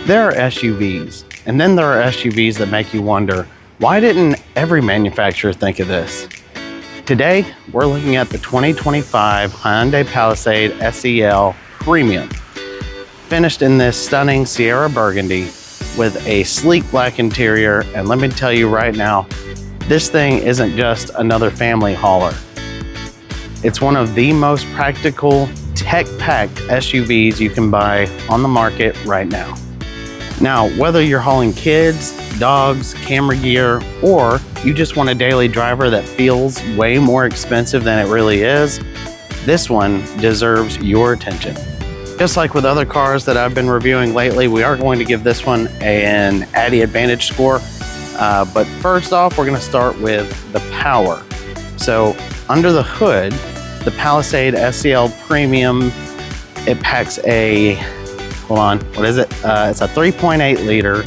There are SUVs, and then there are SUVs that make you wonder, why didn't every manufacturer think of this? Today, we're looking at the 2025 Hyundai Palisade SEL Premium, finished in this stunning Sierra Burgundy with a sleek black interior. And let me tell you right now, this thing isn't just another family hauler. It's one of the most practical, tech-packed SUVs you can buy on the market right now. Now, whether you're hauling kids, dogs, camera gear, or you just want a daily driver that feels way more expensive than it really is, this one deserves your attention. Just like with other cars that I've been reviewing lately, we are going to give this one an Addy Advantage score. But first off, we're going to start with the power. So under the hood, the Palisade SEL Premium, it packs a, hold on, what is it? It's a 3.8 liter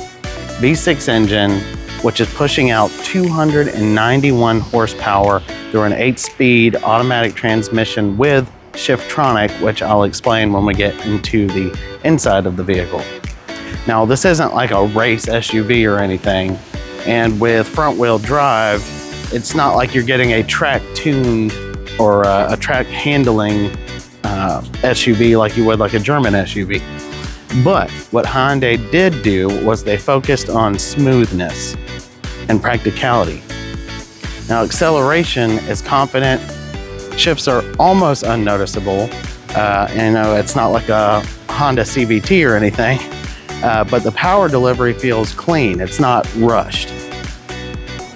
V6 engine, which is pushing out 291 horsepower through an 8-speed automatic transmission with Shiftronic, which I'll explain when we get into the inside of the vehicle. Now, this isn't like a race SUV or anything, and with front-wheel drive, it's not like you're getting a track-tuned or a track-handling SUV like you would like a German SUV. But what Hyundai did do was they focused on smoothness and practicality. Now, acceleration is confident, shifts are almost unnoticeable. It's not like a Honda CVT or anything, but the power delivery feels clean. It's not rushed.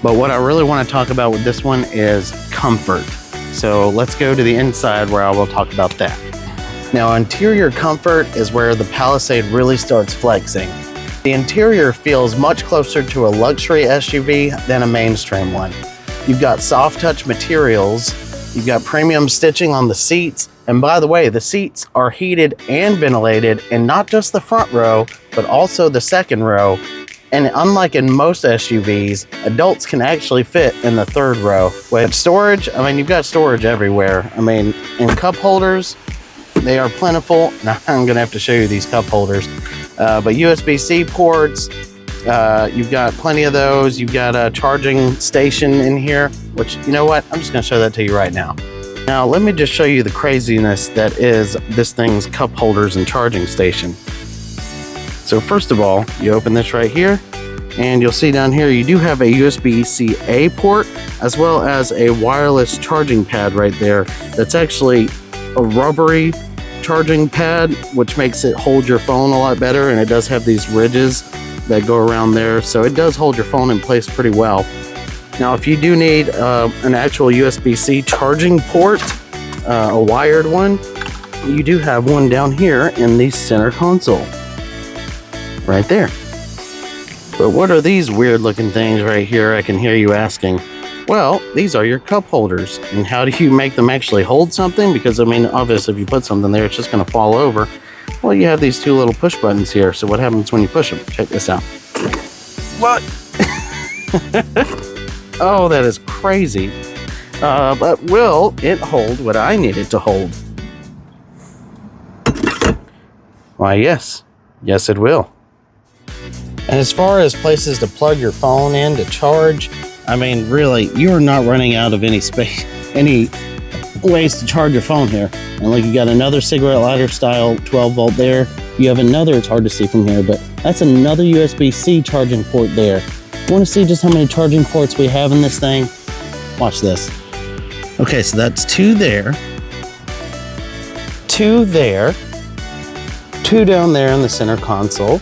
But what I really want to talk about with this one is comfort. So let's go to the inside where I will talk about that. Now, interior comfort is where the Palisade really starts flexing. The interior feels much closer to a luxury SUV than a mainstream one. You've got soft touch materials, you've got premium stitching on the seats, and by the way, the seats are heated and ventilated, and not just the front row, but also the second row. And unlike in most SUVs, adults can actually fit in the third row. With storage, I mean, you've got storage everywhere. I mean, in cup holders, they are plentiful. Now, I'm gonna have to show you these cup holders. But USB-C ports, you've got plenty of those. You've got a charging station in here, which, you know what? I'm just gonna show that to you right now. Now, let me just show you the craziness that is this thing's cup holders and charging station. So first of all, you open this right here, and you'll see down here, you do have a USB-C-A port, as well as a wireless charging pad right there. That's actually a rubbery charging pad, which makes it hold your phone a lot better, and it does have these ridges that go around there, so it does hold your phone in place pretty well. Now, if you do need an actual USB-C charging port, a wired one, you do have one down here in the center console. Right there. But what are these weird looking things right here, I can hear you asking? Well, these are your cup holders. And how do you make them actually hold something? Because I mean, obviously if you put something there, it's just gonna fall over. Well, you have these two little push buttons here. So what happens when you push them? Check this out. What? Oh, that is crazy. But will it hold what I need it to hold? Why, yes. Yes, it will. And as far as places to plug your phone in to charge, I mean, really, you are not running out of any space, any ways to charge your phone here. And like, you got another cigarette lighter style 12 volt there. You have another, it's hard to see from here, but that's another USB-C charging port there. Want to see just how many charging ports we have in this thing? Watch this. Okay, so that's two there, two there, two down there in the center console.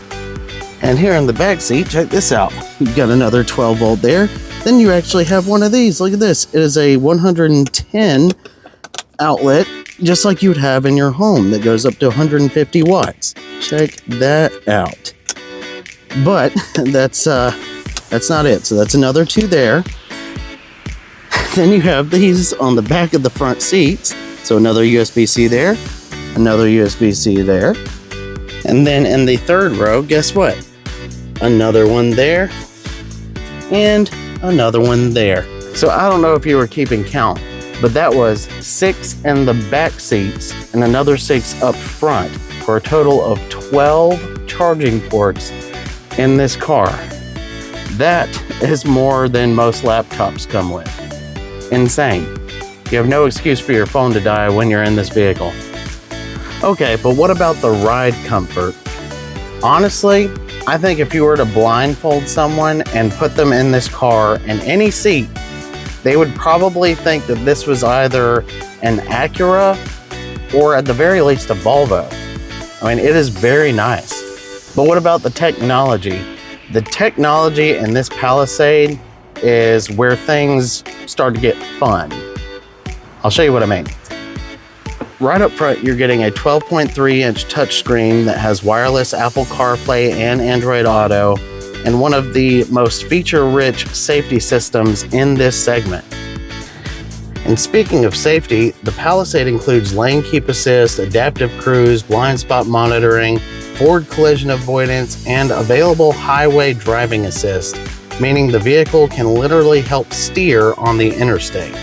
And here in the back seat, check this out. You've got another 12 volt there. Then you actually have one of these. Look at this. It is a 110 outlet, just like you would have in your home, that goes up to 150 watts. Check that out. But that's not it. So that's another two there. Then you have these on the back of the front seats. So another USB-C there, another USB-C there. And then in the third row, guess what? Another one there, and another one there. So I don't know if you were keeping count, but that was 6 in the back seats and another 6 up front. for a total of 12 charging ports in this car. That is more than most laptops come with. Insane. You have no excuse for your phone to die when you're in this vehicle. Okay, but what about the ride comfort? Honestly, I think if you were to blindfold someone and put them in this car in any seat, they would probably think that this was either an Acura or at the very least a Volvo. I mean, it is very nice. But what about the technology? The technology in this Palisade is where things start to get fun. I'll show you what I mean. Right up front, you're getting a 12.3-inch touchscreen that has wireless Apple CarPlay and Android Auto, and one of the most feature-rich safety systems in this segment. And speaking of safety, the Palisade includes lane keep assist, adaptive cruise, blind spot monitoring, forward collision avoidance, and available highway driving assist, meaning the vehicle can literally help steer on the interstate.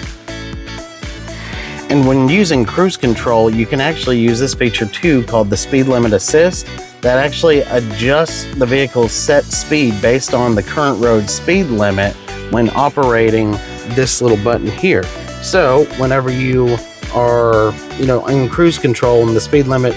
And when using cruise control, you can actually use this feature too, called the speed limit assist, that actually adjusts the vehicle's set speed based on the current road speed limit when operating this little button here. So whenever you are, in cruise control and the speed limit,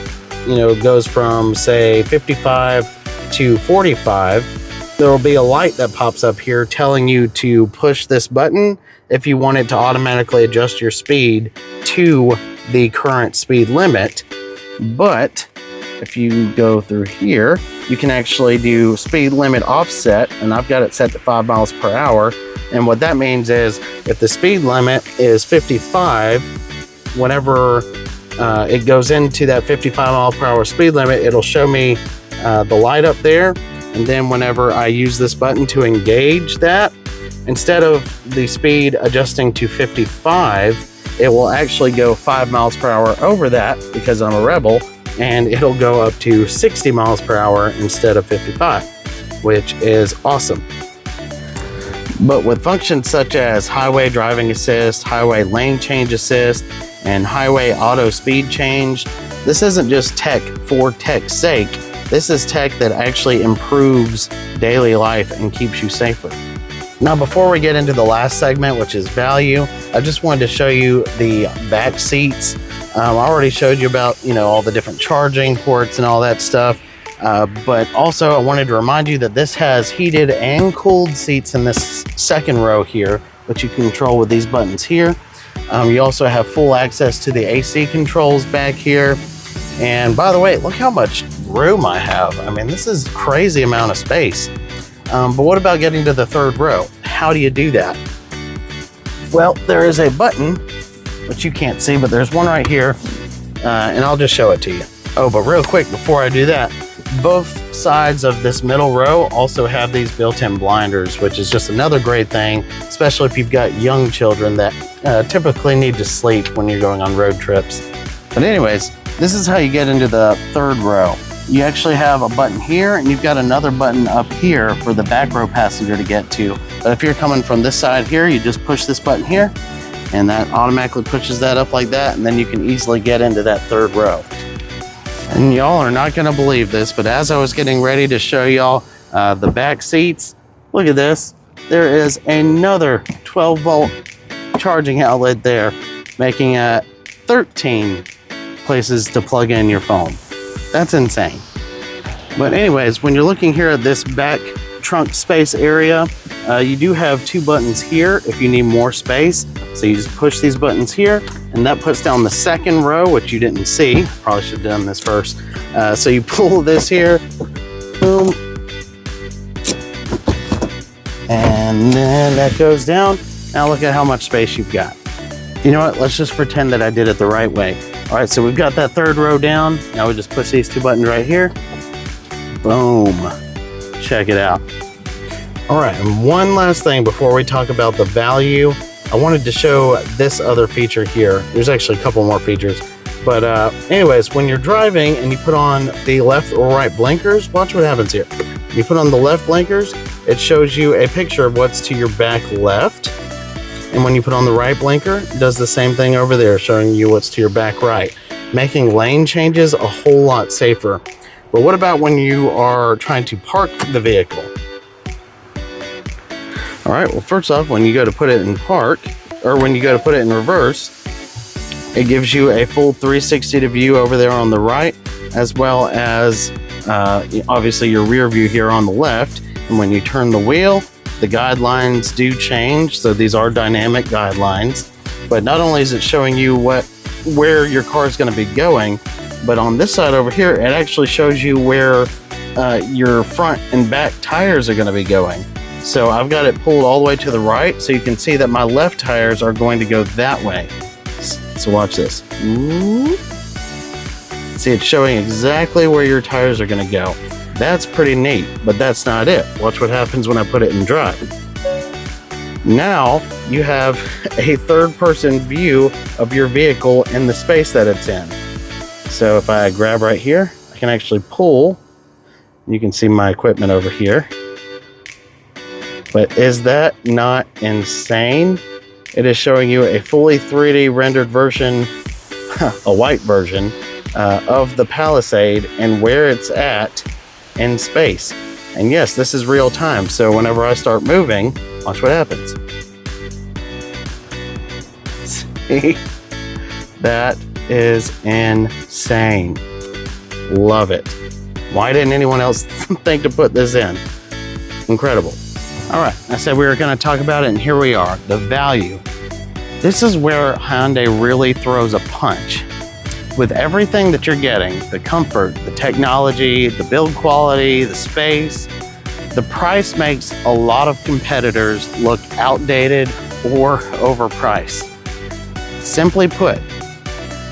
goes from say 55 to 45, there will be a light that pops up here telling you to push this button if you want it to automatically adjust your speed to the current speed limit. But if you go through here, you can actually do speed limit offset, and I've got it set to 5 miles per hour. And what that means is if the speed limit is 55, whenever it goes into that 55 mile per hour speed limit, it'll show me the light up there. And then whenever I use this button to engage that, instead of the speed adjusting to 55, it will actually go 5 miles per hour over that because I'm a rebel, and it'll go up to 60 miles per hour instead of 55, which is awesome. But with functions such as highway driving assist, highway lane change assist, and highway auto speed change, this isn't just tech for tech's sake. This is tech that actually improves daily life and keeps you safer. Now, before we get into the last segment, which is value, I just wanted to show you the back seats. I already showed you about, all the different charging ports and all that stuff. But also I wanted to remind you that this has heated and cooled seats in this second row here, which you can control with these buttons here. You also have full access to the AC controls back here. And by the way, look how much room I have. I mean, this is a crazy amount of space. But what about getting to the third row? How do you do that? Well, there is a button, which you can't see, but there's one right here, and I'll just show it to you. Oh, but real quick, before I do that, both sides of this middle row also have these built-in blinders, which is just another great thing, especially if you've got young children that typically need to sleep when you're going on road trips. But anyways, this is how you get into the third row. You actually have a button here, and you've got another button up here for the back row passenger to get to. But if you're coming from this side here, you just push this button here, and that automatically pushes that up like that, and then you can easily get into that third row. And y'all are not gonna believe this, but as I was getting ready to show y'all the back seats, look at this. There is another 12-volt charging outlet there, making 13 places to plug in your phone. That's insane. But anyways, when you're looking here at this back trunk space area, you do have two buttons here if you need more space. So you just push these buttons here, and that puts down the second row, which you didn't see. Probably should have done this first. So you pull this here, boom, and then that goes down. Now look at how much space you've got. You know what? Let's just pretend that I did it the right way. All right, so we've got that third row down. Now we just push these two buttons right here. Boom. Check it out. All right, and one last thing before we talk about the value. I wanted to show this other feature here. There's actually a couple more features. But anyways, when you're driving and you put on the left or right blinkers, watch what happens here. When you put on the left blinkers, it shows you a picture of what's to your back left. And when you put on the right blinker, it does the same thing over there, showing you what's to your back right. making lane changes a whole lot safer. But what about when you are trying to park the vehicle? All right, well, first off, when you go to put it in park, or when you go to put it in reverse, it gives you a full 360 view over there on the right, as well as obviously your rear view here on the left. And when you turn the wheel, the guidelines do change. So these are dynamic guidelines. But not only is it showing you where your car is going to be going, but on this side over here, it actually shows you where your front and back tires are going to be going. So I've got it pulled all the way to the right, so you can see that my left tires are going to go that way. So watch this. See, it's showing exactly where your tires are going to go. That's pretty neat, but that's not it. Watch what happens when I put it in drive. Now you have a third-person view of your vehicle in the space that it's in. So if I grab right here, I can actually pull. You can see my equipment over here. But is that not insane? It is showing you a fully 3D rendered version, a white version, of the Palisade and where it's at in space. And yes, this is real time. So whenever I start moving, watch what happens. See? That is insane. Love it. Why didn't anyone else think to put this in? Incredible. All right, I said we were going to talk about it, and here we are, the value. This is where Hyundai really throws a punch. With everything that you're getting, the comfort, the technology, the build quality, the space, the price makes a lot of competitors look outdated or overpriced. Simply put,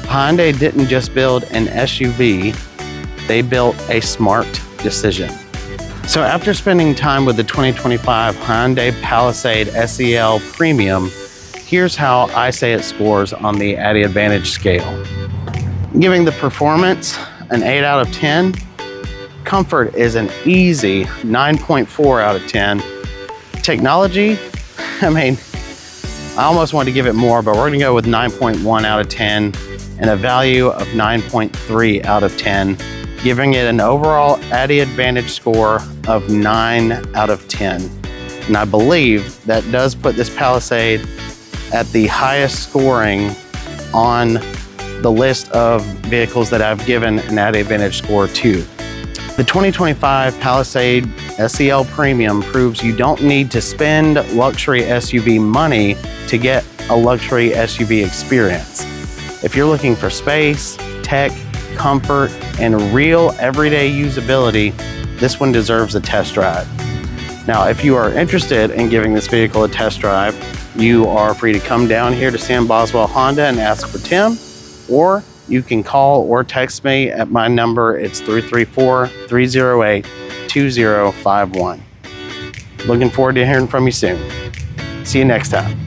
Hyundai didn't just build an SUV, they built a smart decision. So after spending time with the 2025 Hyundai Palisade SEL Premium, here's how I say it scores on the Addy Advantage scale. Giving the performance an 8 out of 10, comfort is an easy 9.4 out of 10. Technology, I almost want to give it more, but we're gonna go with 9.1 out of 10 and a value of 9.3 out of 10. Giving it an overall Addy Advantage score of 9 out of 10. And I believe that does put this Palisade at the highest scoring on the list of vehicles that I've given an Addy Advantage score to. The 2025 Palisade SEL Premium proves you don't need to spend luxury SUV money to get a luxury SUV experience. If you're looking for space, tech, comfort, and real everyday usability, this one deserves a test drive. Now, if you are interested in giving this vehicle a test drive, you are free to come down here to Sam Boswell Honda and ask for Tim, or you can call or text me at my number. It's 334-308-2051. Looking forward to hearing from you soon. See you next time.